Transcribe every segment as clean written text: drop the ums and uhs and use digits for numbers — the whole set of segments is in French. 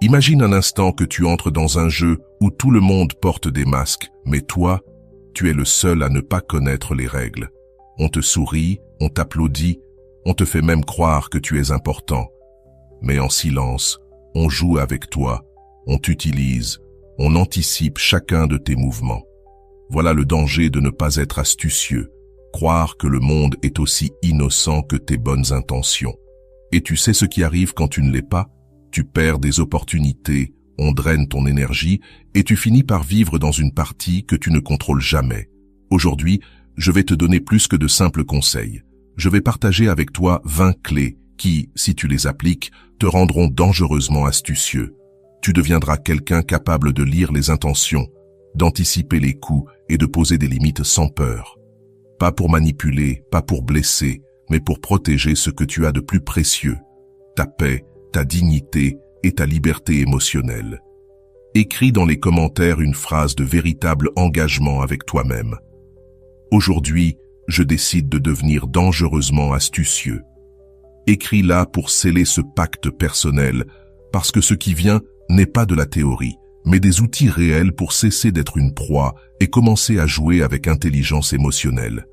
Imagine un instant que tu entres dans un jeu où tout le monde porte des masques, mais toi, tu es le seul à ne pas connaître les règles. On te sourit, on t'applaudit, on te fait même croire que tu es important. Mais en silence, on joue avec toi, on t'utilise, on anticipe chacun de tes mouvements. Voilà le danger de ne pas être astucieux, croire que le monde est aussi innocent que tes bonnes intentions. Et tu sais ce qui arrive quand tu ne l'es pas? Tu perds des opportunités, on draine ton énergie et tu finis par vivre dans une partie que tu ne contrôles jamais. Aujourd'hui, je vais te donner plus que de simples conseils. Je vais partager avec toi 20 clés qui, si tu les appliques, te rendront dangereusement astucieux. Tu deviendras quelqu'un capable de lire les intentions, d'anticiper les coups et de poser des limites sans peur. Pas pour manipuler, pas pour blesser, mais pour protéger ce que tu as de plus précieux, ta paix, ta dignité et ta liberté émotionnelle. Écris dans les commentaires une phrase de véritable engagement avec toi-même. Aujourd'hui, je décide de devenir dangereusement astucieux. Écris-la pour sceller ce pacte personnel, parce que ce qui vient n'est pas de la théorie, mais des outils réels pour cesser d'être une proie et commencer à jouer avec intelligence émotionnelle.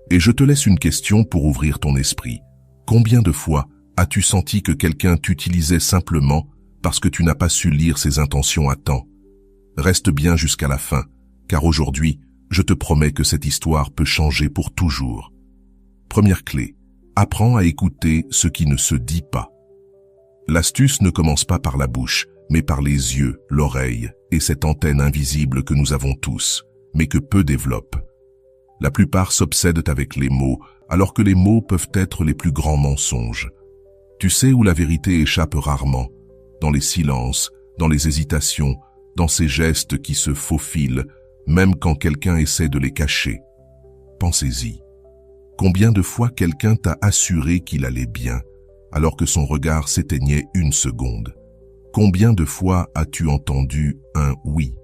Et je te laisse une question pour ouvrir ton esprit. Combien de fois as-tu senti que quelqu'un t'utilisait simplement parce que tu n'as pas su lire ses intentions à temps? Reste bien jusqu'à la fin, car aujourd'hui, je te promets que cette histoire peut changer pour toujours. Première clé, apprends à écouter ce qui ne se dit pas. L'astuce ne commence pas par la bouche, mais par les yeux, l'oreille et cette antenne invisible que nous avons tous, mais que peu développent. La plupart s'obsèdent avec les mots, alors que les mots peuvent être les plus grands mensonges. Tu sais où la vérité échappe rarement, dans les silences, dans les hésitations, dans ces gestes qui se faufilent, même quand quelqu'un essaie de les cacher. Pensez-y. Combien de fois quelqu'un t'a assuré qu'il allait bien, alors que son regard s'éteignait une seconde? Combien de fois as-tu entendu un « oui »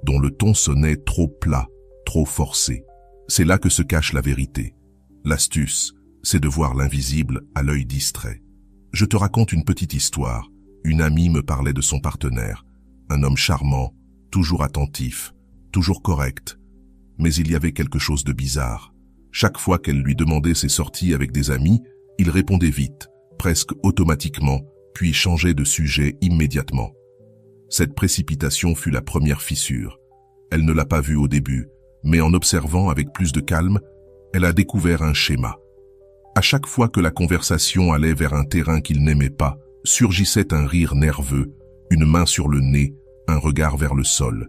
dont le ton sonnait trop plat, trop forcé? C'est là que se cache la vérité. L'astuce, c'est de voir l'invisible à l'œil distrait. Je te raconte une petite histoire. Une amie me parlait de son partenaire, un homme charmant, toujours attentif, toujours correct. Mais il y avait quelque chose de bizarre. Chaque fois qu'elle lui demandait ses sorties avec des amis, il répondait vite, presque automatiquement, puis changeait de sujet immédiatement. Cette précipitation fut la première fissure. Elle ne l'a pas vu au début, mais en observant avec plus de calme, elle a découvert un schéma. À chaque fois que la conversation allait vers un terrain qu'il n'aimait pas, surgissait un rire nerveux, une main sur le nez, un regard vers le sol.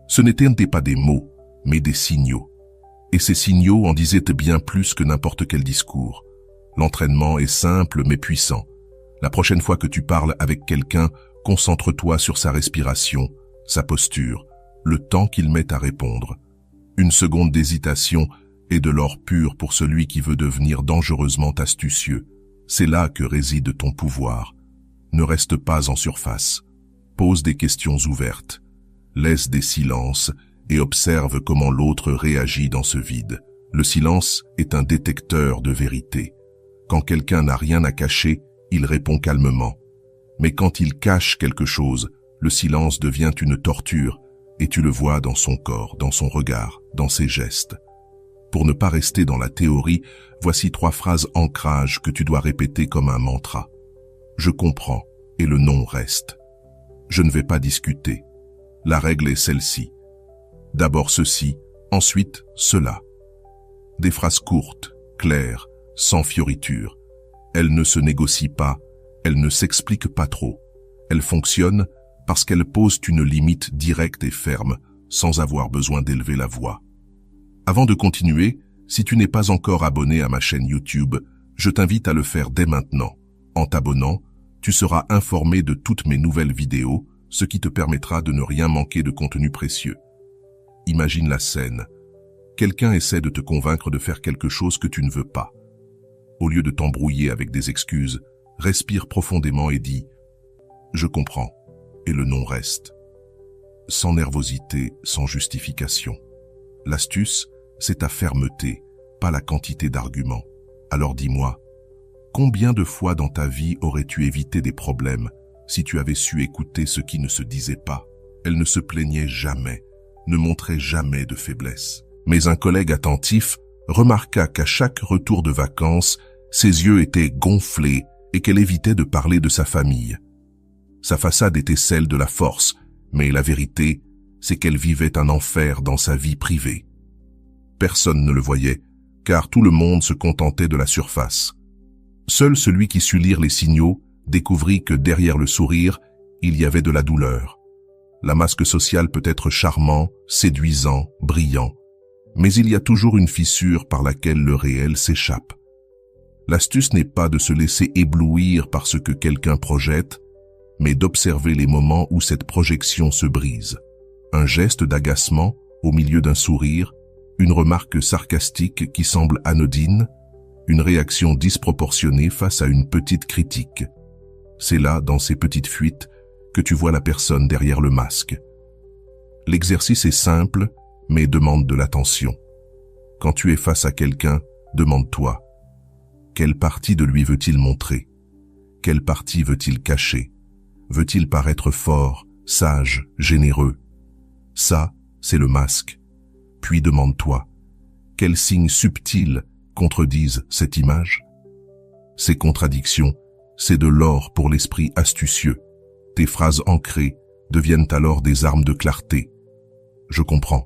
Ce n'étaient pas des mots, mais des signaux. Et ces signaux en disaient bien plus que n'importe quel discours. L'entraînement est simple mais puissant. La prochaine fois que tu parles avec quelqu'un, concentre-toi sur sa respiration, sa posture, le temps qu'il met à répondre. Une seconde d'hésitation est de l'or pur pour celui qui veut devenir dangereusement astucieux. C'est là que réside ton pouvoir. Ne reste pas en surface. Pose des questions ouvertes. Laisse des silences et observe comment l'autre réagit dans ce vide. Le silence est un détecteur de vérité. Quand quelqu'un n'a rien à cacher, il répond calmement. Mais quand il cache quelque chose, le silence devient une torture et tu le vois dans son corps, dans son regard, dans ses gestes. Pour ne pas rester dans la théorie, voici 3 phrases ancrage que tu dois répéter comme un mantra. Je comprends et le non reste. Je ne vais pas discuter. La règle est celle-ci. D'abord ceci, ensuite cela. Des phrases courtes, claires, sans fioritures. Elles ne se négocient pas, elles ne s'expliquent pas trop. Elles fonctionnent parce qu'elles posent une limite directe et ferme, sans avoir besoin d'élever la voix. Avant de continuer, si tu n'es pas encore abonné à ma chaîne YouTube, je t'invite à le faire dès maintenant. En t'abonnant, tu seras informé de toutes mes nouvelles vidéos, ce qui te permettra de ne rien manquer de contenu précieux. Imagine la scène. Quelqu'un essaie de te convaincre de faire quelque chose que tu ne veux pas. Au lieu de t'embrouiller avec des excuses, respire profondément et dis « Je comprends » et le non reste. Sans nervosité, sans justification. L'astuce, c'est ta fermeté, pas la quantité d'arguments. Alors dis-moi, combien de fois dans ta vie aurais-tu évité des problèmes Si tu avais su écouter ce qui ne se disait pas, elle ne se plaignait jamais, ne montrait jamais de faiblesse. Mais un collègue attentif remarqua qu'à chaque retour de vacances, ses yeux étaient gonflés et qu'elle évitait de parler de sa famille. Sa façade était celle de la force, mais la vérité, c'est qu'elle vivait un enfer dans sa vie privée. Personne ne le voyait, car tout le monde se contentait de la surface. Seul celui qui sut lire les signaux découvrit que derrière le sourire, il y avait de la douleur. La masque sociale peut être charmant, séduisant, brillant, mais il y a toujours une fissure par laquelle le réel s'échappe. L'astuce n'est pas de se laisser éblouir par ce que quelqu'un projette, mais d'observer les moments où cette projection se brise. Un geste d'agacement au milieu d'un sourire, une remarque sarcastique qui semble anodine, une réaction disproportionnée face à une petite critique. C'est là, dans ces petites fuites, que tu vois la personne derrière le masque. L'exercice est simple, mais demande de l'attention. Quand tu es face à quelqu'un, demande-toi, quelle partie de lui veut-il montrer? Quelle partie veut-il cacher? Veut-il paraître fort, sage, généreux? Ça, c'est le masque. Puis demande-toi, quels signes subtils contredisent cette image? Ces contradictions, c'est de l'or pour l'esprit astucieux. Tes phrases ancrées deviennent alors des armes de clarté. Je comprends.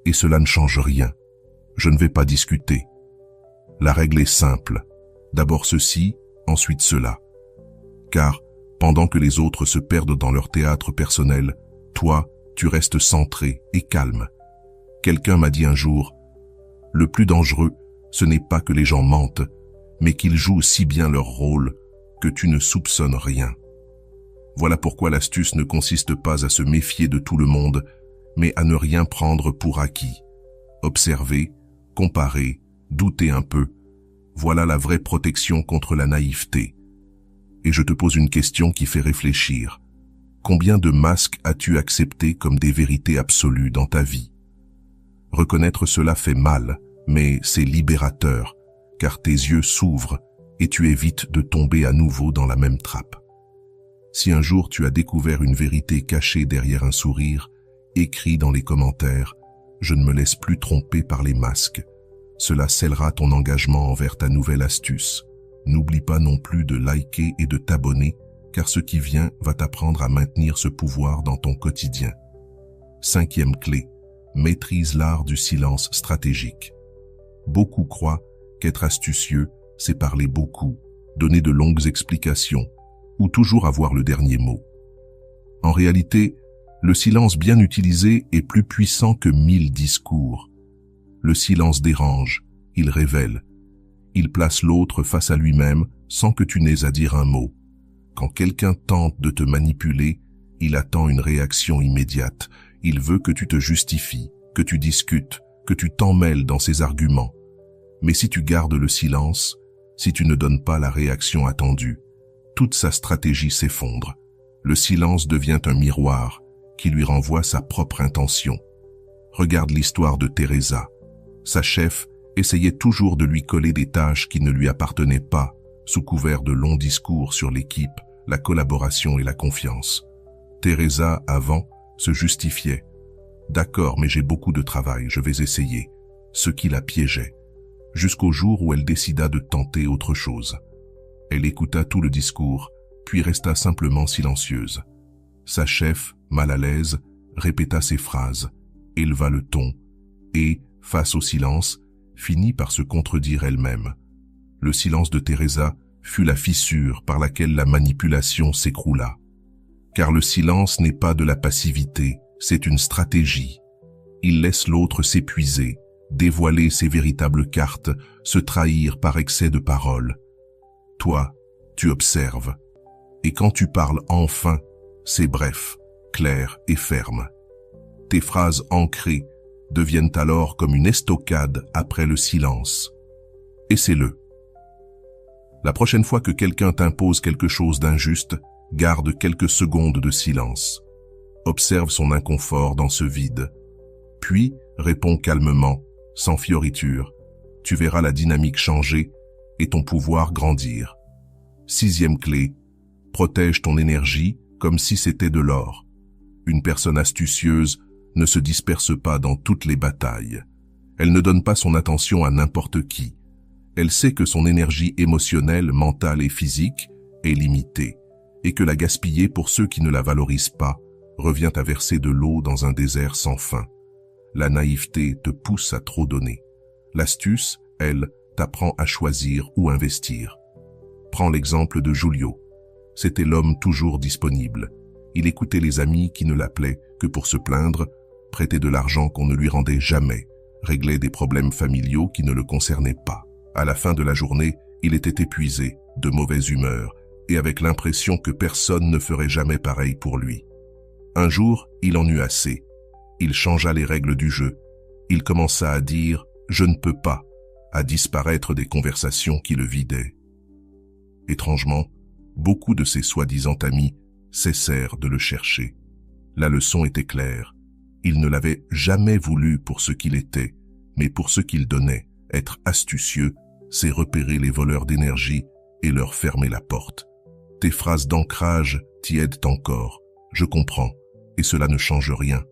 Et cela ne change rien. Je ne vais pas discuter. La règle est simple. D'abord ceci, ensuite cela. Car, pendant que les autres se perdent dans leur théâtre personnel, toi, tu restes centré et calme. Quelqu'un m'a dit un jour, « Le plus dangereux, ce n'est pas que les gens mentent, mais qu'ils jouent si bien leur rôle que tu ne soupçonnes rien. » Voilà pourquoi l'astuce ne consiste pas à se méfier de tout le monde, mais à ne rien prendre pour acquis. Observer, comparer, douter un peu. Voilà la vraie protection contre la naïveté. Et je te pose une question qui fait réfléchir. Combien de masques as-tu acceptés comme des vérités absolues dans ta vie? Reconnaître cela fait mal, mais c'est libérateur, car tes yeux s'ouvrent et tu évites de tomber à nouveau dans la même trappe. Si un jour tu as découvert une vérité cachée derrière un sourire, écris dans les commentaires « Je ne me laisse plus tromper par les masques ». Cela scellera ton engagement envers ta nouvelle astuce. N'oublie pas non plus de liker et de t'abonner, car ce qui vient va t'apprendre à maintenir ce pouvoir dans ton quotidien. 5e clé, maîtrise l'art du silence stratégique. Beaucoup croient qu'être astucieux, c'est parler beaucoup, donner de longues explications, ou toujours avoir le dernier mot. En réalité, le silence bien utilisé est plus puissant que 1000 discours. Le silence dérange, il révèle. Il place l'autre face à lui-même sans que tu n'aies à dire un mot. Quand quelqu'un tente de te manipuler, il attend une réaction immédiate. Il veut que tu te justifies, que tu discutes, que tu t'emmêles dans ses arguments. Mais si tu gardes le silence, si tu ne donnes pas la réaction attendue, toute sa stratégie s'effondre. Le silence devient un miroir qui lui renvoie sa propre intention. Regarde l'histoire de Teresa. Sa chef essayait toujours de lui coller des tâches qui ne lui appartenaient pas, sous couvert de longs discours sur l'équipe, la collaboration et la confiance. Teresa, avant, se justifiait. « D'accord, mais j'ai beaucoup de travail, je vais essayer. » Ce qui la piégeait. Jusqu'au jour où elle décida de tenter autre chose. Elle écouta tout le discours, puis resta simplement silencieuse. Sa chef, mal à l'aise, répéta ses phrases, éleva le ton, et, face au silence, finit par se contredire elle-même. Le silence de Teresa fut la fissure par laquelle la manipulation s'écroula. Car le silence n'est pas de la passivité, c'est une stratégie. Il laisse l'autre s'épuiser, dévoiler ses véritables cartes, se trahir par excès de parole. Toi, tu observes. Et quand tu parles enfin, c'est bref, clair et ferme. Tes phrases ancrées deviennent alors comme une estocade après le silence. Essaie-le. La prochaine fois que quelqu'un t'impose quelque chose d'injuste, garde quelques secondes de silence. Observe son inconfort dans ce vide. Puis, réponds calmement, sans fioriture. Tu verras la dynamique changer et ton pouvoir grandir. 6e clé, Protège ton énergie comme si c'était de l'or. Une personne astucieuse ne se disperse pas dans toutes les batailles. Elle ne donne pas son attention à n'importe qui. Elle sait que son énergie émotionnelle, mentale et physique est limitée et que la gaspiller pour ceux qui ne la valorisent pas revient à verser de l'eau dans un désert sans fin. La naïveté te pousse à trop donner. L'astuce, elle, t'apprend à choisir où investir. Prends l'exemple de Julio. C'était l'homme toujours disponible. Il écoutait les amis qui ne l'appelaient que pour se plaindre, prêtait de l'argent qu'on ne lui rendait jamais, réglait des problèmes familiaux qui ne le concernaient pas. À la fin de la journée, il était épuisé, de mauvaise humeur, et avec l'impression que personne ne ferait jamais pareil pour lui. Un jour, il en eut assez. Il changea les règles du jeu. Il commença à dire « je ne peux pas », à disparaître des conversations qui le vidaient. Étrangement, beaucoup de ses soi-disant amis cessèrent de le chercher. La leçon était claire. Il ne l'avait jamais voulu pour ce qu'il était, mais pour ce qu'il donnait. Être astucieux, c'est repérer les voleurs d'énergie et leur fermer la porte. Tes phrases d'ancrage t'y aident encore. Je comprends, et cela ne change rien.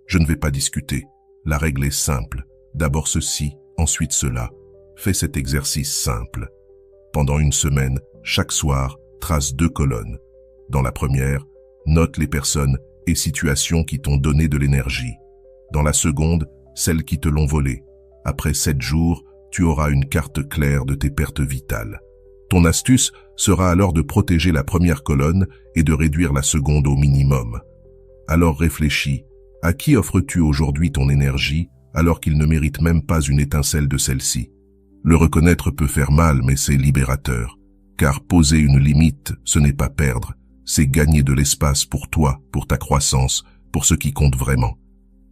Je ne vais pas discuter. La règle est simple. D'abord ceci, ensuite cela. Fais cet exercice simple. Pendant une semaine, chaque soir, trace 2 colonnes. Dans la première, note les personnes et situations qui t'ont donné de l'énergie. Dans la seconde, celles qui te l'ont volée. Après 7 jours, tu auras une carte claire de tes pertes vitales. Ton astuce sera alors de protéger la première colonne et de réduire la seconde au minimum. Alors réfléchis, à qui offres-tu aujourd'hui ton énergie alors qu'il ne mérite même pas une étincelle de celle-ci? Le reconnaître peut faire mal, mais c'est libérateur. Car poser une limite, ce n'est pas perdre, c'est gagner de l'espace pour toi, pour ta croissance, pour ce qui compte vraiment.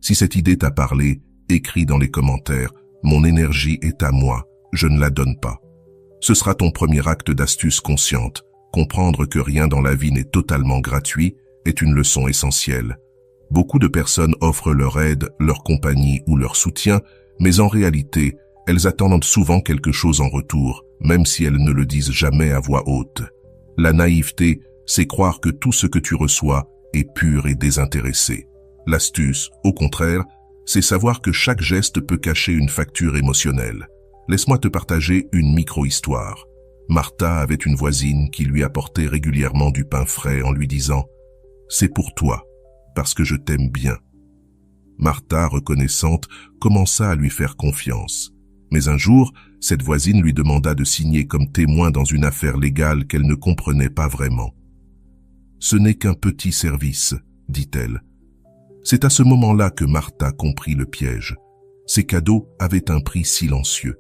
Si cette idée t'a parlé, écris dans les commentaires « Mon énergie est à moi, je ne la donne pas ». Ce sera ton premier acte d'astuce consciente. Comprendre que rien dans la vie n'est totalement gratuit est une leçon essentielle. Beaucoup de personnes offrent leur aide, leur compagnie ou leur soutien, mais en réalité, elles attendent souvent quelque chose en retour, même si elles ne le disent jamais à voix haute. La naïveté, c'est croire que tout ce que tu reçois est pur et désintéressé. L'astuce, au contraire, c'est savoir que chaque geste peut cacher une facture émotionnelle. Laisse-moi te partager une micro-histoire. Martha avait une voisine qui lui apportait régulièrement du pain frais en lui disant « C'est pour toi, parce que je t'aime bien ». Martha, reconnaissante, commença à lui faire confiance. Mais un jour, cette voisine lui demanda de signer comme témoin dans une affaire légale qu'elle ne comprenait pas vraiment. « Ce n'est qu'un petit service », dit-elle. C'est à ce moment-là que Martha comprit le piège. Ces cadeaux avaient un prix silencieux.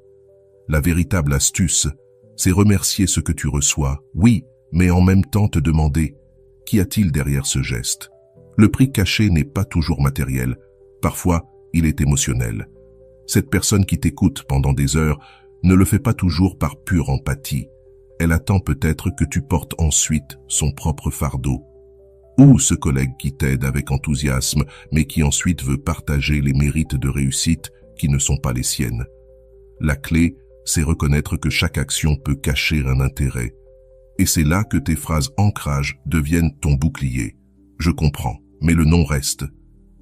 La véritable astuce, c'est remercier ce que tu reçois, oui, mais en même temps te demander « Qu'y a-t-il derrière ce geste ?» Le prix caché n'est pas toujours matériel, parfois il est émotionnel. Cette personne qui t'écoute pendant des heures ne le fait pas toujours par pure empathie. Elle attend peut-être que tu portes ensuite son propre fardeau. Ou ce collègue qui t'aide avec enthousiasme, mais qui ensuite veut partager les mérites de réussite qui ne sont pas les siennes. La clé, c'est reconnaître que chaque action peut cacher un intérêt. Et c'est là que tes phrases ancrage deviennent ton bouclier. Je comprends, mais le non reste.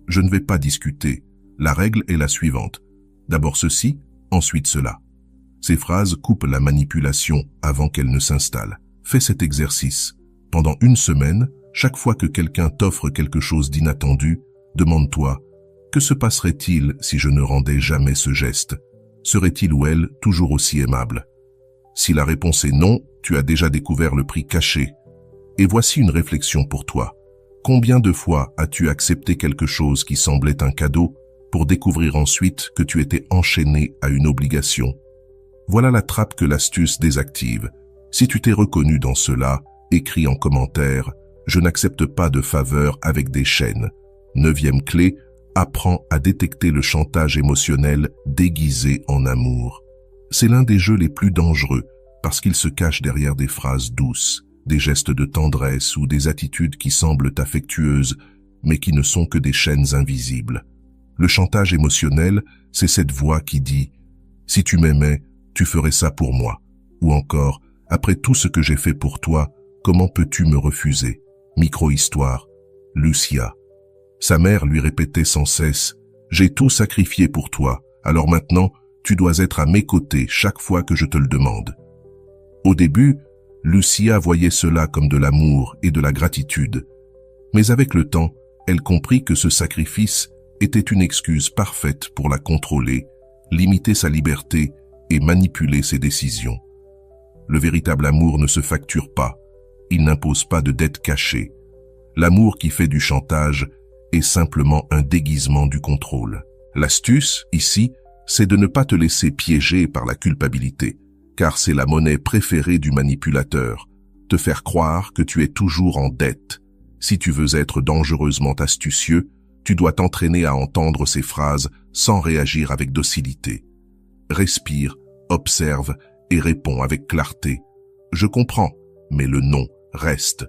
Je ne vais pas discuter. La règle est la suivante. D'abord ceci, ensuite cela. Ces phrases coupent la manipulation avant qu'elle ne s'installe. Fais cet exercice. Pendant une semaine, chaque fois que quelqu'un t'offre quelque chose d'inattendu, demande-toi « Que se passerait-il si je ne rendais jamais ce geste ? Serait-il ou elle toujours aussi aimable ?» Si la réponse est non, tu as déjà découvert le prix caché. Et voici une réflexion pour toi. Combien de fois as-tu accepté quelque chose qui semblait un cadeau pour découvrir ensuite que tu étais enchaîné à une obligation? Voilà la trappe que l'astuce désactive. Si tu t'es reconnu dans cela, écris en commentaire « Je n'accepte pas de faveur avec des chaînes ». 9e clé, apprends à détecter le chantage émotionnel déguisé en amour. C'est l'un des jeux les plus dangereux parce qu'il se cache derrière des phrases douces, des gestes de tendresse ou des attitudes qui semblent affectueuses, mais qui ne sont que des chaînes invisibles. Le chantage émotionnel, c'est cette voix qui dit « Si tu m'aimais, tu ferais ça pour moi » ou encore « Après tout ce que j'ai fait pour toi, Comment peux-tu me refuser? Micro-histoire. Lucia. Sa mère lui répétait sans cesse « J'ai tout sacrifié pour toi, alors maintenant, tu dois être à mes côtés chaque fois que je te le demande. » Au début, Lucia voyait cela comme de l'amour et de la gratitude. Mais avec le temps, elle comprit que ce sacrifice était une excuse parfaite pour la contrôler, limiter sa liberté et manipuler ses décisions. Le véritable amour ne se facture pas, il n'impose pas de dette cachée. L'amour qui fait du chantage est simplement un déguisement du contrôle. L'astuce, ici, c'est de ne pas te laisser piéger par la culpabilité, car c'est la monnaie préférée du manipulateur, te faire croire que tu es toujours en dette. Si tu veux être dangereusement astucieux, tu dois t'entraîner à entendre ces phrases sans réagir avec docilité. Respire, observe et réponds avec clarté. Je comprends, mais le non reste.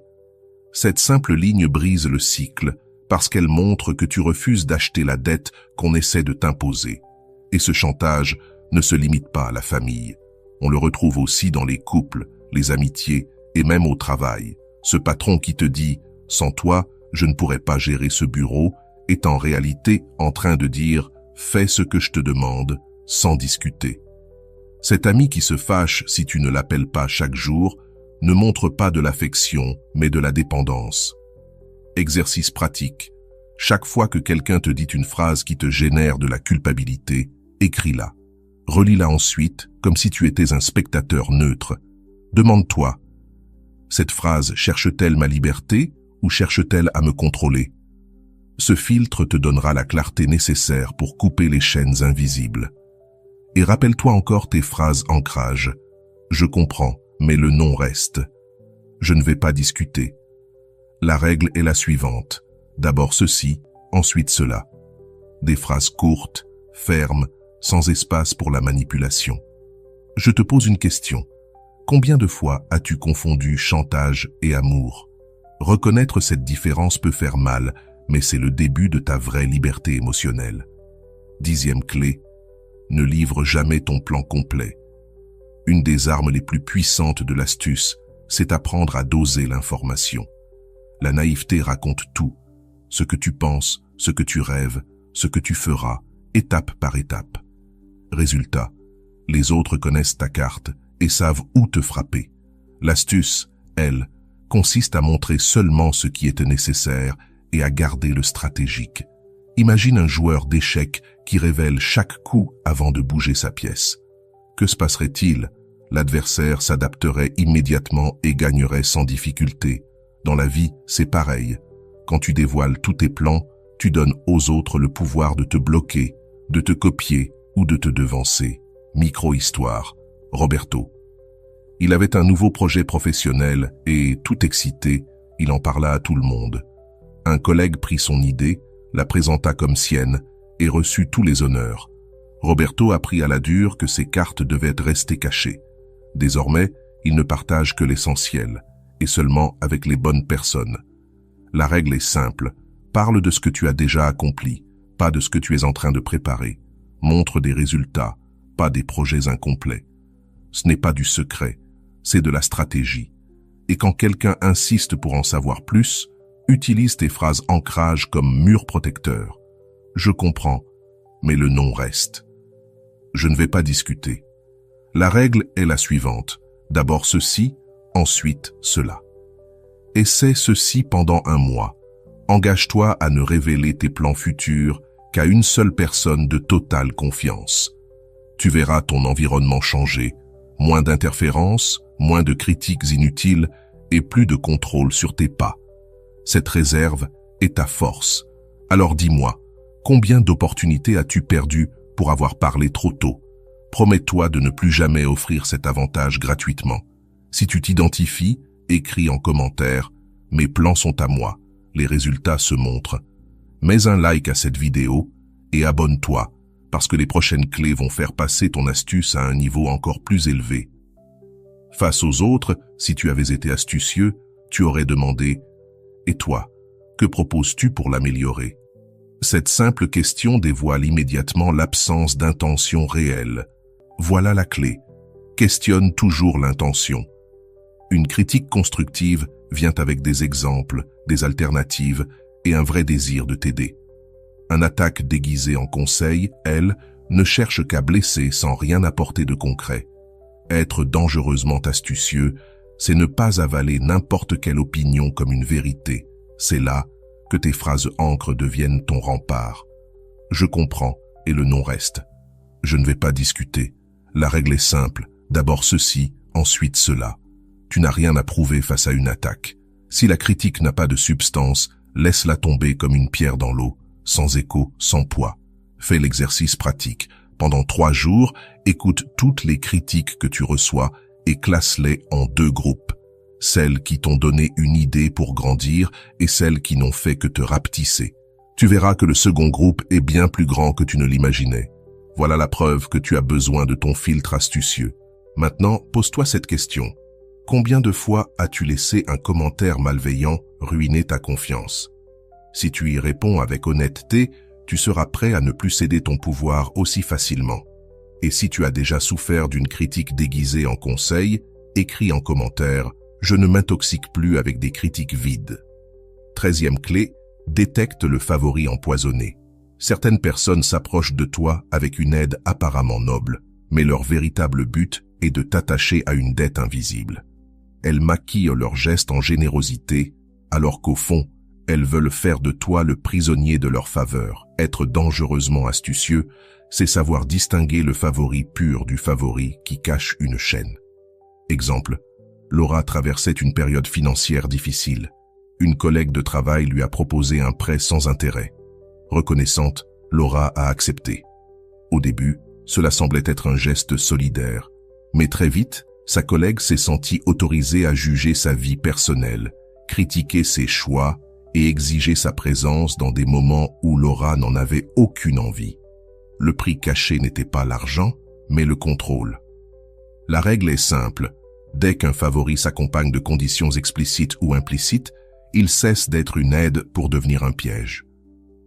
Cette simple ligne brise le cycle parce qu'elle montre que tu refuses d'acheter la dette qu'on essaie de t'imposer. Et ce chantage ne se limite pas à la famille. On le retrouve aussi dans les couples, les amitiés et même au travail. Ce patron qui te dit « Sans toi, je ne pourrais pas gérer ce bureau » est en réalité en train de dire « Fais ce que je te demande » sans discuter. Cet ami qui se fâche si tu ne l'appelles pas chaque jour ne montre pas de l'affection, mais de la dépendance. Exercice pratique. Chaque fois que quelqu'un te dit une phrase qui te génère de la culpabilité, écris-la. Relis-la ensuite comme si tu étais un spectateur neutre. Demande-toi, cette phrase cherche-t-elle ma liberté ou cherche-t-elle à me contrôler? Ce filtre te donnera la clarté nécessaire pour couper les chaînes invisibles. Et rappelle-toi encore tes phrases ancrage. Je comprends, mais le non reste. Je ne vais pas discuter. La règle est la suivante. D'abord ceci, ensuite cela. Des phrases courtes, fermes, sans espace pour la manipulation. Je te pose une question. Combien de fois as-tu confondu chantage et amour? Reconnaître cette différence peut faire mal, mais c'est le début de ta vraie liberté émotionnelle. 10e clé. Ne livre jamais ton plan complet. Une des armes les plus puissantes de l'astuce, c'est apprendre à doser l'information. La naïveté raconte tout. Ce que tu penses, ce que tu rêves, ce que tu feras, étape par étape. Résultat, les autres connaissent ta carte et savent où te frapper. L'astuce, elle, consiste à montrer seulement ce qui est nécessaire et à garder le stratégique. Imagine un joueur d'échecs qui révèle chaque coup avant de bouger sa pièce. Que se passerait-il? L'adversaire s'adapterait immédiatement et gagnerait sans difficulté. Dans la vie, c'est pareil. Quand tu dévoiles tous tes plans, tu donnes aux autres le pouvoir de te bloquer, de te copier ou de te devancer. Micro-histoire. Roberto. Il avait un nouveau projet professionnel et, tout excité, il en parla à tout le monde. Un collègue prit son idée, la présenta comme sienne et reçut tous les honneurs. Roberto apprit à la dure que ses cartes devaient rester cachées. Désormais, il ne partage que l'essentiel, et seulement avec les bonnes personnes. La règle est simple, parle de ce que tu as déjà accompli, pas de ce que tu es en train de préparer. Montre des résultats, pas des projets incomplets. Ce n'est pas du secret, c'est de la stratégie. Et quand quelqu'un insiste pour en savoir plus, utilise tes phrases ancrage comme mur protecteur. Je comprends, mais le non reste. Je ne vais pas discuter. La règle est la suivante. D'abord ceci, ensuite cela. Essaie ceci pendant 1 mois. Engage-toi à ne révéler tes plans futurs qu'à une seule personne de totale confiance. Tu verras ton environnement changer. Moins d'interférences, moins de critiques inutiles et plus de contrôle sur tes pas. Cette réserve est ta force. Alors dis-moi, combien d'opportunités as-tu perdues pour avoir parlé trop tôt? Promets-toi de ne plus jamais offrir cet avantage gratuitement. Si tu t'identifies, écris en commentaire « Mes plans sont à moi, les résultats se montrent ». Mets un like à cette vidéo et abonne-toi parce que les prochaines clés vont faire passer ton astuce à un niveau encore plus élevé. Face aux autres, si tu avais été astucieux, tu aurais demandé « Et toi, que proposes-tu pour l'améliorer ?» Cette simple question dévoile immédiatement l'absence d'intention réelle. Voilà la clé. Questionne toujours l'intention. Une critique constructive vient avec des exemples, des alternatives et un vrai désir de t'aider. Un attaque déguisée en conseil, elle, ne cherche qu'à blesser sans rien apporter de concret. Être dangereusement astucieux, c'est ne pas avaler n'importe quelle opinion comme une vérité. C'est là que tes phrases ancres deviennent ton rempart. Je comprends et le non reste. Je ne vais pas discuter. La règle est simple. D'abord ceci, ensuite cela. Tu n'as rien à prouver face à une attaque. Si la critique n'a pas de substance, laisse-la tomber comme une pierre dans l'eau, sans écho, sans poids. Fais l'exercice pratique. Pendant 3 jours, écoute toutes les critiques que tu reçois et classe-les en 2 groupes. Celles qui t'ont donné une idée pour grandir et celles qui n'ont fait que te rapetisser. Tu verras que le second groupe est bien plus grand que tu ne l'imaginais. Voilà la preuve que tu as besoin de ton filtre astucieux. Maintenant, pose-toi cette question. Combien de fois as-tu laissé un commentaire malveillant ruiner ta confiance? Si tu y réponds avec honnêteté, tu seras prêt à ne plus céder ton pouvoir aussi facilement. Et si tu as déjà souffert d'une critique déguisée en conseil, écris en commentaire « Je ne m'intoxique plus avec des critiques vides ». 13e clé, détecte le favori empoisonné. Certaines personnes s'approchent de toi avec une aide apparemment noble, mais leur véritable but est de t'attacher à une dette invisible. Elles maquillent leurs gestes en générosité, alors qu'au fond, elles veulent faire de toi le prisonnier de leur faveur. Être dangereusement astucieux, c'est savoir distinguer le favori pur du favori qui cache une chaîne. Exemple, Laura traversait une période financière difficile. Une collègue de travail lui a proposé un prêt sans intérêt. Reconnaissante, Laura a accepté. Au début, cela semblait être un geste solidaire. Mais très vite, sa collègue s'est sentie autorisée à juger sa vie personnelle, critiquer ses choix et exiger sa présence dans des moments où Laura n'en avait aucune envie. Le prix caché n'était pas l'argent, mais le contrôle. La règle est simple. Dès qu'un favori s'accompagne de conditions explicites ou implicites, il cesse d'être une aide pour devenir un piège.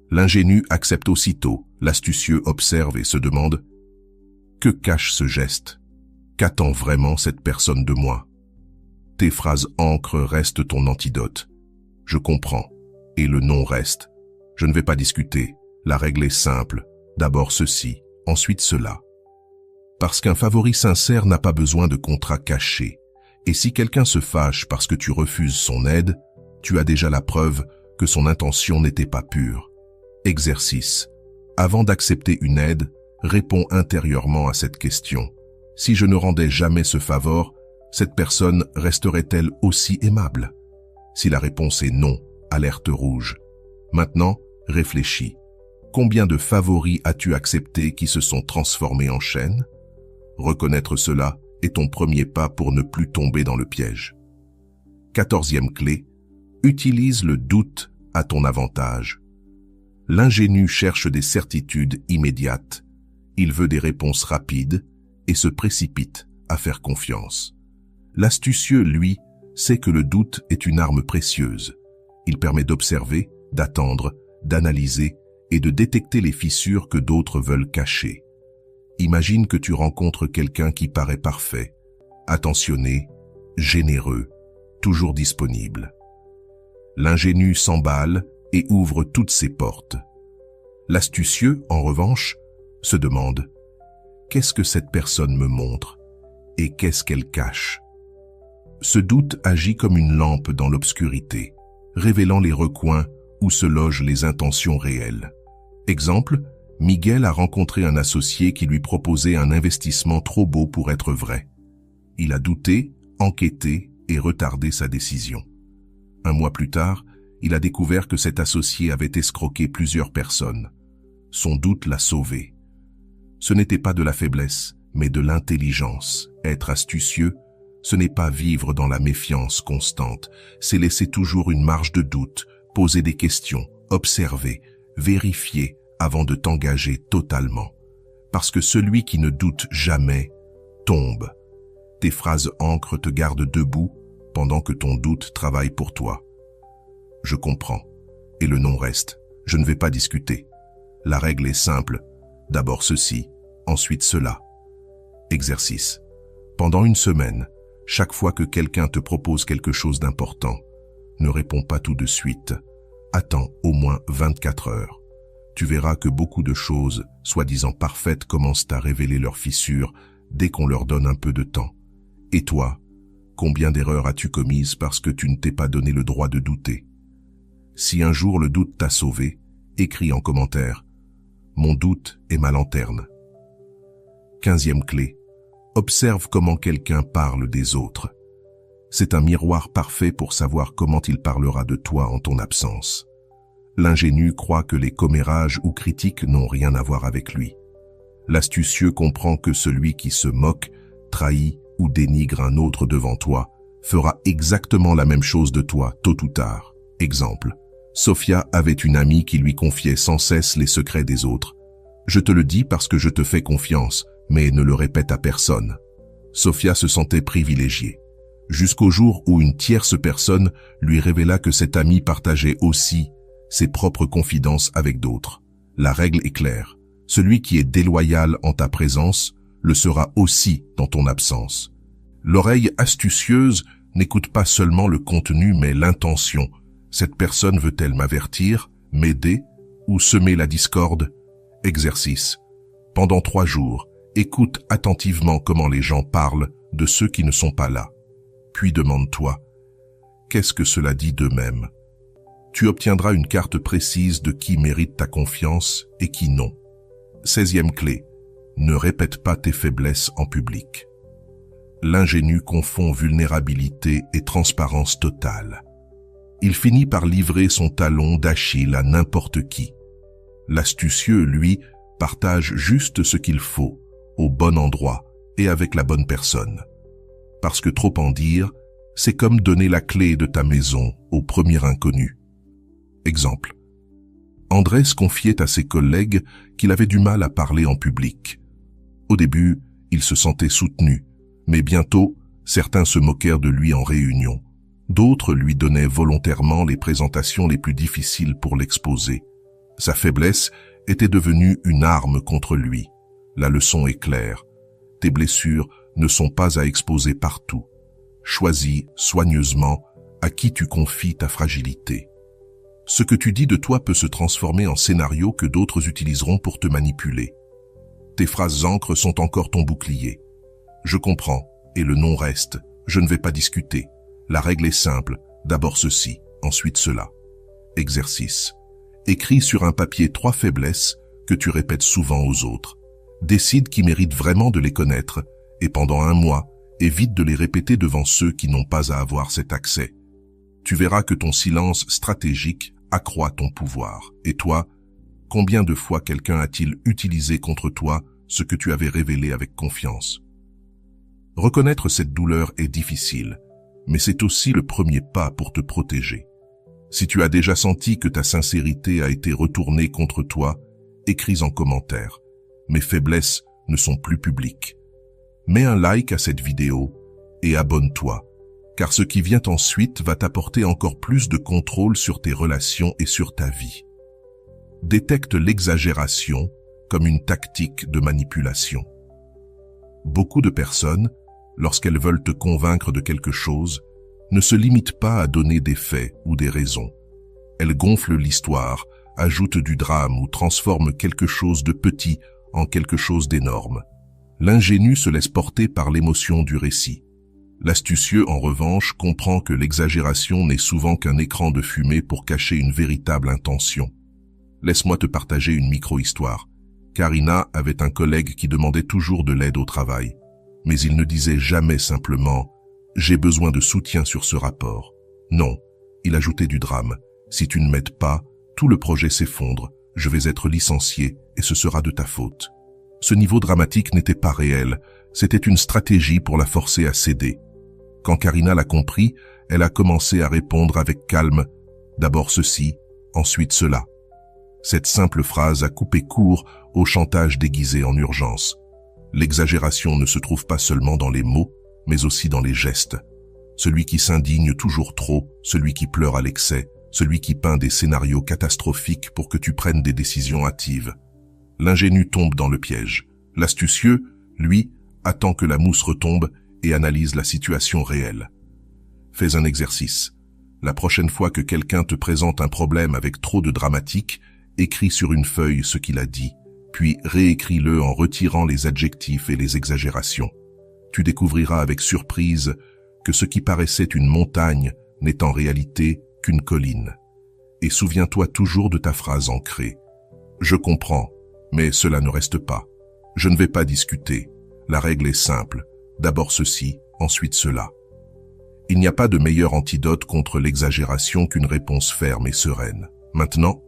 L'ingénu accepte aussitôt, l'astucieux observe et se demande « Que cache ce geste ? Qu'attend vraiment cette personne de moi ?» Tes phrases ancres restent ton antidote. Je comprends. Et le non reste. Je ne vais pas discuter. La règle est simple. D'abord ceci, ensuite cela. Parce qu'un favori sincère n'a pas besoin de contrat caché. Et si quelqu'un se fâche parce que tu refuses son aide, tu as déjà la preuve que son intention n'était pas pure. Exercice. Avant d'accepter une aide, réponds intérieurement à cette question. Si je ne rendais jamais ce favor, cette personne resterait-elle aussi aimable? Si la réponse est non, alerte rouge. Maintenant, réfléchis. Combien de favoris as-tu acceptés qui se sont transformés en chaînes? Reconnaître cela est ton premier pas pour ne plus tomber dans le piège. 14e clé, utilise le doute à ton avantage. L'ingénu cherche des certitudes immédiates. Il veut des réponses rapides et se précipite à faire confiance. L'astucieux, lui, sait que le doute est une arme précieuse. Il permet d'observer, d'attendre, d'analyser et de détecter les fissures que d'autres veulent cacher. Imagine que tu rencontres quelqu'un qui paraît parfait, attentionné, généreux, toujours disponible. L'ingénu s'emballe et ouvre toutes ses portes. L'astucieux, en revanche, se demande « Qu'est-ce que cette personne me montre et qu'est-ce qu'elle cache ?» Ce doute agit comme une lampe dans l'obscurité, révélant les recoins où se logent les intentions réelles. Exemple, Miguel a rencontré un associé qui lui proposait un investissement trop beau pour être vrai. Il a douté, enquêté et retardé sa décision. 1 mois plus tard, il a découvert que cet associé avait escroqué plusieurs personnes. Son doute l'a sauvé. Ce n'était pas de la faiblesse, mais de l'intelligence. Être astucieux, ce n'est pas vivre dans la méfiance constante, c'est laisser toujours une marge de doute, poser des questions, observer, vérifier avant de t'engager totalement. Parce que celui qui ne doute jamais tombe. Tes phrases ancres te gardent debout pendant que ton doute travaille pour toi. Je comprends. Et le non reste. Je ne vais pas discuter. La règle est simple. D'abord ceci, ensuite cela. Exercice. Pendant 1 semaine, chaque fois que quelqu'un te propose quelque chose d'important, ne réponds pas tout de suite. Attends au moins 24 heures. Tu verras que beaucoup de choses, soi-disant parfaites, commencent à révéler leurs fissures dès qu'on leur donne un peu de temps. Et toi, combien d'erreurs as-tu commises parce que tu ne t'es pas donné le droit de douter? Si un jour le doute t'a sauvé, écris en commentaire « Mon doute est ma lanterne ». 15e clé. Observe comment quelqu'un parle des autres. C'est un miroir parfait pour savoir comment il parlera de toi en ton absence. L'ingénu croit que les commérages ou critiques n'ont rien à voir avec lui. L'astucieux comprend que celui qui se moque, trahit ou dénigre un autre devant toi fera exactement la même chose de toi tôt ou tard. Exemple. Sophia avait une amie qui lui confiait sans cesse les secrets des autres. « Je te le dis parce que je te fais confiance, mais ne le répète à personne. » Sophia se sentait privilégiée, jusqu'au jour où une tierce personne lui révéla que cette amie partageait aussi ses propres confidences avec d'autres. La règle est claire. Celui qui est déloyal en ta présence le sera aussi dans ton absence. L'oreille astucieuse n'écoute pas seulement le contenu mais l'intention. Cette personne veut-elle m'avertir, m'aider ou semer la discorde? Exercice. Pendant 3 jours, écoute attentivement comment les gens parlent de ceux qui ne sont pas là. Puis demande-toi, qu'est-ce que cela dit d'eux-mêmes? Tu obtiendras une carte précise de qui mérite ta confiance et qui non. 16e clé. Ne répète pas tes faiblesses en public. L'ingénu confond vulnérabilité et transparence totale. Il finit par livrer son talon d'Achille à n'importe qui. L'astucieux, lui, partage juste ce qu'il faut, au bon endroit et avec la bonne personne. Parce que trop en dire, c'est comme donner la clé de ta maison au premier inconnu. Exemple. Andrés confiait à ses collègues qu'il avait du mal à parler en public. Au début, il se sentait soutenu, mais bientôt, certains se moquèrent de lui en réunion. D'autres lui donnaient volontairement les présentations les plus difficiles pour l'exposer. Sa faiblesse était devenue une arme contre lui. La leçon est claire. Tes blessures ne sont pas à exposer partout. Choisis soigneusement à qui tu confies ta fragilité. Ce que tu dis de toi peut se transformer en scénario que d'autres utiliseront pour te manipuler. Tes phrases ancres sont encore ton bouclier. Je comprends, et le non reste. Je ne vais pas discuter. La règle est simple, d'abord ceci, ensuite cela. Exercice. Écris sur un papier 3 faiblesses que tu répètes souvent aux autres. Décide qui mérite vraiment de les connaître, et pendant 1 mois, évite de les répéter devant ceux qui n'ont pas à avoir cet accès. Tu verras que ton silence stratégique accroît ton pouvoir. Et toi, combien de fois quelqu'un a-t-il utilisé contre toi ce que tu avais révélé avec confiance? Reconnaître cette douleur est difficile, mais c'est aussi le premier pas pour te protéger. Si tu as déjà senti que ta sincérité a été retournée contre toi, écris en commentaire. Mes faiblesses ne sont plus publiques. Mets un like à cette vidéo et abonne-toi, car ce qui vient ensuite va t'apporter encore plus de contrôle sur tes relations et sur ta vie. Détecte l'exagération comme une tactique de manipulation. Beaucoup de personnes, lorsqu'elles veulent te convaincre de quelque chose, ne se limitent pas à donner des faits ou des raisons. Elles gonflent l'histoire, ajoutent du drame ou transforment quelque chose de petit en quelque chose d'énorme. L'ingénu se laisse porter par l'émotion du récit. L'astucieux, en revanche, comprend que l'exagération n'est souvent qu'un écran de fumée pour cacher une véritable intention. Laisse-moi te partager une micro-histoire. Karina avait un collègue qui demandait toujours de l'aide au travail. Mais il ne disait jamais simplement « J'ai besoin de soutien sur ce rapport ». Non, il ajoutait du drame. « Si tu ne m'aides pas, tout le projet s'effondre, je vais être licencié et ce sera de ta faute ». Ce niveau dramatique n'était pas réel, c'était une stratégie pour la forcer à céder. Quand Karina l'a compris, elle a commencé à répondre avec calme « D'abord ceci, ensuite cela ». Cette simple phrase a coupé court au chantage déguisé en urgence. L'exagération ne se trouve pas seulement dans les mots, mais aussi dans les gestes. Celui qui s'indigne toujours trop, celui qui pleure à l'excès, celui qui peint des scénarios catastrophiques pour que tu prennes des décisions hâtives. L'ingénu tombe dans le piège. L'astucieux, lui, attend que la mousse retombe et analyse la situation réelle. Fais un exercice. La prochaine fois que quelqu'un te présente un problème avec trop de dramatique, écris sur une feuille ce qu'il a dit, puis réécris-le en retirant les adjectifs et les exagérations. Tu découvriras avec surprise que ce qui paraissait une montagne n'est en réalité qu'une colline. Et souviens-toi toujours de ta phrase ancrée. Je comprends, mais cela ne reste pas. Je ne vais pas discuter. La règle est simple. D'abord ceci, ensuite cela. Il n'y a pas de meilleur antidote contre l'exagération qu'une réponse ferme et sereine. Maintenant,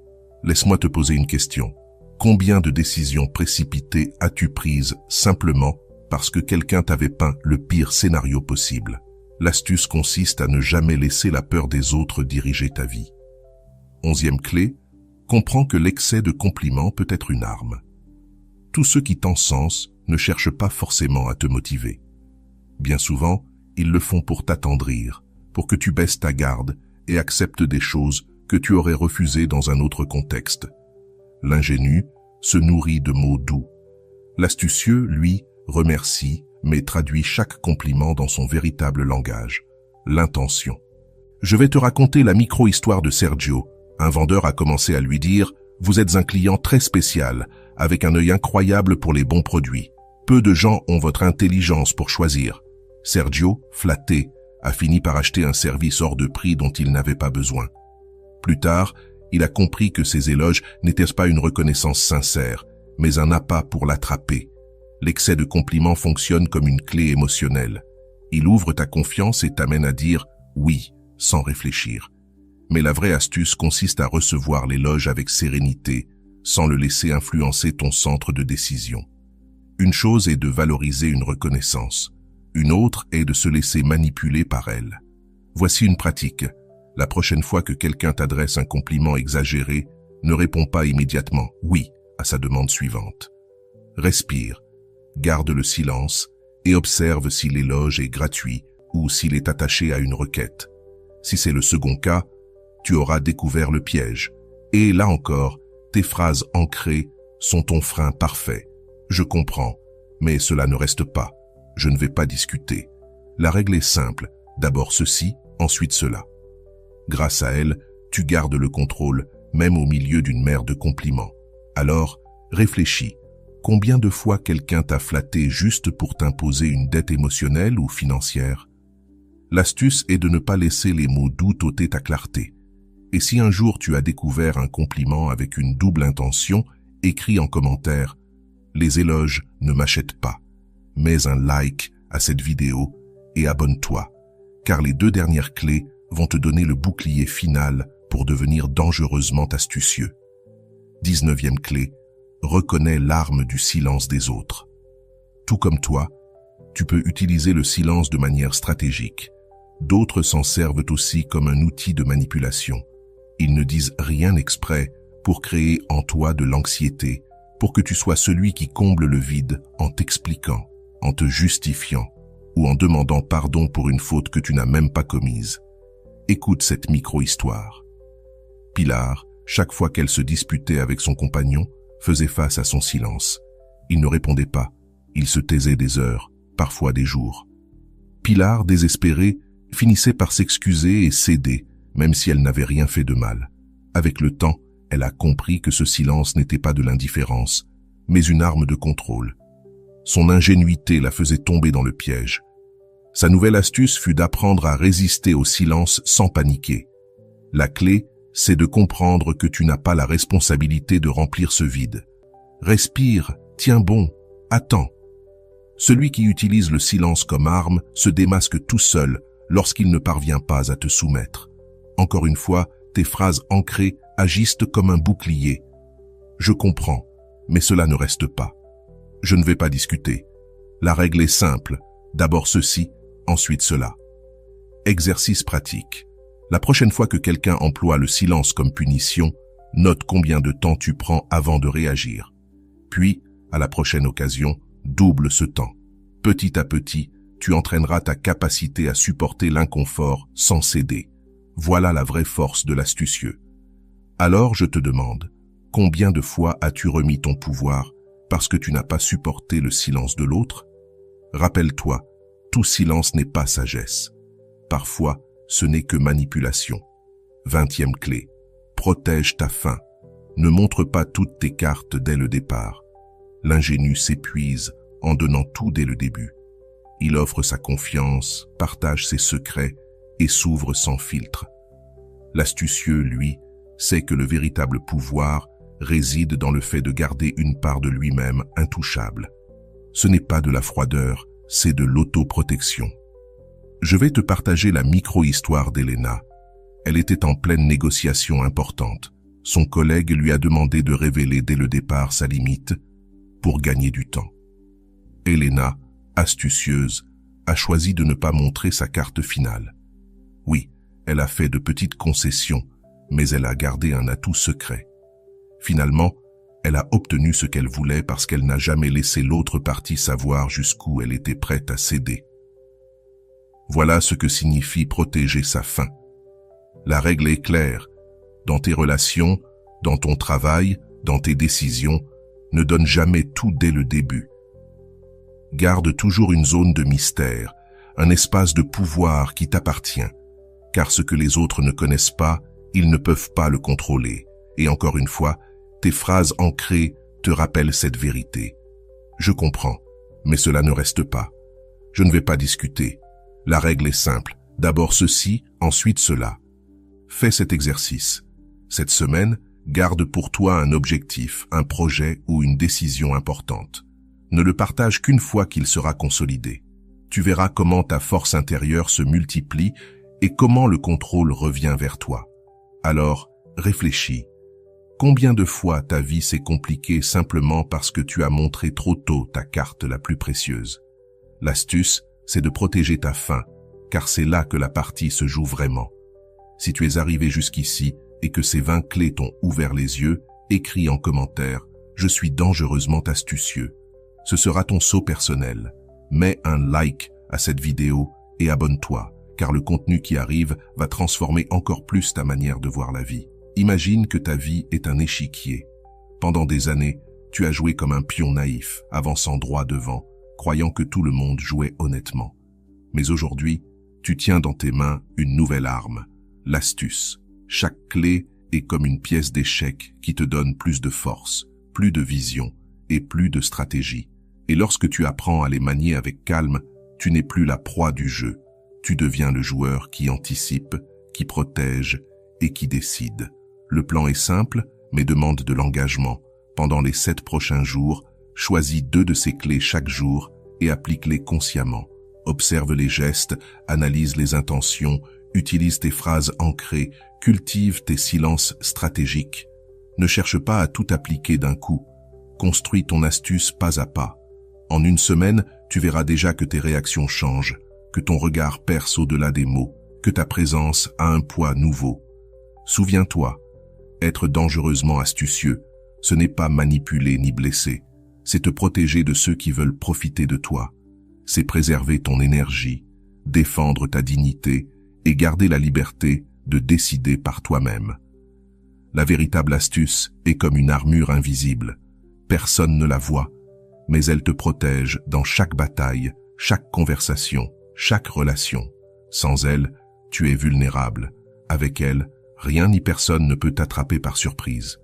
laisse-moi te poser une question. Combien de décisions précipitées as-tu prises simplement parce que quelqu'un t'avait peint le pire scénario possible? L'astuce consiste à ne jamais laisser la peur des autres diriger ta vie. 11e clé, comprends que l'excès de compliments peut être une arme. Tous ceux qui t'encensent ne cherchent pas forcément à te motiver. Bien souvent, ils le font pour t'attendrir, pour que tu baisses ta garde et acceptes des choses que tu aurais refusées dans un autre contexte. L'ingénu se nourrit de mots doux. L'astucieux, lui, remercie, mais traduit chaque compliment dans son véritable langage, l'intention. Je vais te raconter la micro-histoire de Sergio. Un vendeur a commencé à lui dire « Vous êtes un client très spécial, avec un œil incroyable pour les bons produits. Peu de gens ont votre intelligence pour choisir. » Sergio, flatté, a fini par acheter un service hors de prix dont il n'avait pas besoin. Plus tard, il a compris que ces éloges n'étaient pas une reconnaissance sincère, mais un appât pour l'attraper. L'excès de compliments fonctionne comme une clé émotionnelle. Il ouvre ta confiance et t'amène à dire « oui » sans réfléchir. Mais la vraie astuce consiste à recevoir l'éloge avec sérénité, sans le laisser influencer ton centre de décision. Une chose est de valoriser une reconnaissance. Une autre est de se laisser manipuler par elle. Voici une pratique. La prochaine fois que quelqu'un t'adresse un compliment exagéré, ne réponds pas immédiatement « oui » à sa demande suivante. Respire, garde le silence et observe si l'éloge est gratuit ou s'il est attaché à une requête. Si c'est le second cas, tu auras découvert le piège. Et là encore, tes phrases ancrées sont ton frein parfait. Je comprends, mais cela ne reste pas. Je ne vais pas discuter. La règle est simple, d'abord ceci, ensuite cela. Grâce à elle, tu gardes le contrôle, même au milieu d'une mer de compliments. Alors, réfléchis. Combien de fois quelqu'un t'a flatté juste pour t'imposer une dette émotionnelle ou financière? L'astuce est de ne pas laisser les mots doux ôter ta clarté. Et si un jour tu as découvert un compliment avec une double intention, écris en commentaire « Les éloges ne m'achètent pas ». Mets un like à cette vidéo et abonne-toi, car les 2 dernières clés vont te donner le bouclier final pour devenir dangereusement astucieux. 19e clé, reconnais l'arme du silence des autres. Tout comme toi, tu peux utiliser le silence de manière stratégique. D'autres s'en servent aussi comme un outil de manipulation. Ils ne disent rien exprès pour créer en toi de l'anxiété, pour que tu sois celui qui comble le vide en t'expliquant, en te justifiant ou en demandant pardon pour une faute que tu n'as même pas commise. Écoute cette micro-histoire. Pilar, chaque fois qu'elle se disputait avec son compagnon, faisait face à son silence. Il ne répondait pas. Il se taisait des heures, parfois des jours. Pilar, désespérée, finissait par s'excuser et céder, même si elle n'avait rien fait de mal. Avec le temps, elle a compris que ce silence n'était pas de l'indifférence, mais une arme de contrôle. Son ingénuité la faisait tomber dans le piège. Sa nouvelle astuce fut d'apprendre à résister au silence sans paniquer. La clé, c'est de comprendre que tu n'as pas la responsabilité de remplir ce vide. Respire, tiens bon, attends. Celui qui utilise le silence comme arme se démasque tout seul lorsqu'il ne parvient pas à te soumettre. Encore une fois, tes phrases ancrées agissent comme un bouclier. Je comprends, mais cela ne reste pas. Je ne vais pas discuter. La règle est simple. D'abord ceci, ensuite cela. Exercice pratique. La prochaine fois que quelqu'un emploie le silence comme punition, note combien de temps tu prends avant de réagir. Puis, à la prochaine occasion, double ce temps. Petit à petit, tu entraîneras ta capacité à supporter l'inconfort sans céder. Voilà la vraie force de l'astucieux. Alors je te demande, combien de fois as-tu remis ton pouvoir parce que tu n'as pas supporté le silence de l'autre? Rappelle-toi, tout silence n'est pas sagesse. Parfois, ce n'est que manipulation. 20e clé. Protège ta faim. Ne montre pas toutes tes cartes dès le départ. L'ingénu s'épuise en donnant tout dès le début. Il offre sa confiance, partage ses secrets et s'ouvre sans filtre. L'astucieux, lui, sait que le véritable pouvoir réside dans le fait de garder une part de lui-même intouchable. Ce n'est pas de la froideur, c'est de l'autoprotection. Je vais te partager la micro-histoire d'Elena. Elle était en pleine négociation importante. Son collègue lui a demandé de révéler dès le départ sa limite pour gagner du temps. Elena, astucieuse, a choisi de ne pas montrer sa carte finale. Oui, elle a fait de petites concessions, mais elle a gardé un atout secret. Finalement, elle a obtenu ce qu'elle voulait parce qu'elle n'a jamais laissé l'autre partie savoir jusqu'où elle était prête à céder. Voilà ce que signifie protéger sa faim. La règle est claire. Dans tes relations, dans ton travail, dans tes décisions, ne donne jamais tout dès le début. Garde toujours une zone de mystère, un espace de pouvoir qui t'appartient, car ce que les autres ne connaissent pas, ils ne peuvent pas le contrôler. Et encore une fois, tes phrases ancrées te rappellent cette vérité. Je comprends, mais cela ne reste pas. Je ne vais pas discuter. La règle est simple. D'abord ceci, ensuite cela. Fais cet exercice. Cette semaine, garde pour toi un objectif, un projet ou une décision importante. Ne le partage qu'une fois qu'il sera consolidé. Tu verras comment ta force intérieure se multiplie et comment le contrôle revient vers toi. Alors, réfléchis. Combien de fois ta vie s'est compliquée simplement parce que tu as montré trop tôt ta carte la plus précieuse? L'astuce, c'est de protéger ta faim, car c'est là que la partie se joue vraiment. Si tu es arrivé jusqu'ici et que ces 20 clés t'ont ouvert les yeux, écris en commentaire « Je suis dangereusement astucieux ». Ce sera ton saut personnel. Mets un like à cette vidéo et abonne-toi, car le contenu qui arrive va transformer encore plus ta manière de voir la vie. Imagine que ta vie est un échiquier. Pendant des années, tu as joué comme un pion naïf, avançant droit devant, croyant que tout le monde jouait honnêtement. Mais aujourd'hui, tu tiens dans tes mains une nouvelle arme, l'astuce. Chaque clé est comme une pièce d'échec qui te donne plus de force, plus de vision et plus de stratégie. Et lorsque tu apprends à les manier avec calme, tu n'es plus la proie du jeu. Tu deviens le joueur qui anticipe, qui protège et qui décide. Le plan est simple, mais demande de l'engagement. Pendant les 7 prochains jours, choisis 2 de ces clés chaque jour et applique-les consciemment. Observe les gestes, analyse les intentions, utilise tes phrases ancrées, cultive tes silences stratégiques. Ne cherche pas à tout appliquer d'un coup. Construis ton astuce pas à pas. En une semaine, tu verras déjà que tes réactions changent, que ton regard perce au-delà des mots, que ta présence a un poids nouveau. Souviens-toi, être dangereusement astucieux, ce n'est pas manipuler ni blesser, c'est te protéger de ceux qui veulent profiter de toi. C'est préserver ton énergie, défendre ta dignité et garder la liberté de décider par toi-même. La véritable astuce est comme une armure invisible. Personne ne la voit, mais elle te protège dans chaque bataille, chaque conversation, chaque relation. Sans elle, tu es vulnérable. Avec elle, rien ni personne ne peut t'attraper par surprise.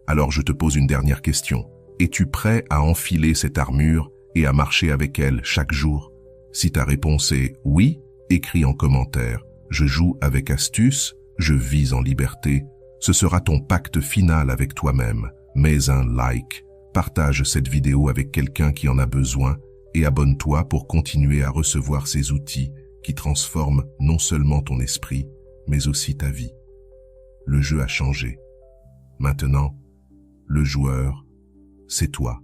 Alors je te pose une dernière question. Es-tu prêt à enfiler cette armure et à marcher avec elle chaque jour? Si ta réponse est oui, écris en commentaire. Je joue avec astuce, je vis en liberté. Ce sera ton pacte final avec toi-même. Mets un like, partage cette vidéo avec quelqu'un qui en a besoin et abonne-toi pour continuer à recevoir ces outils qui transforment non seulement ton esprit, mais aussi ta vie. Le jeu a changé. Maintenant, le joueur, c'est toi.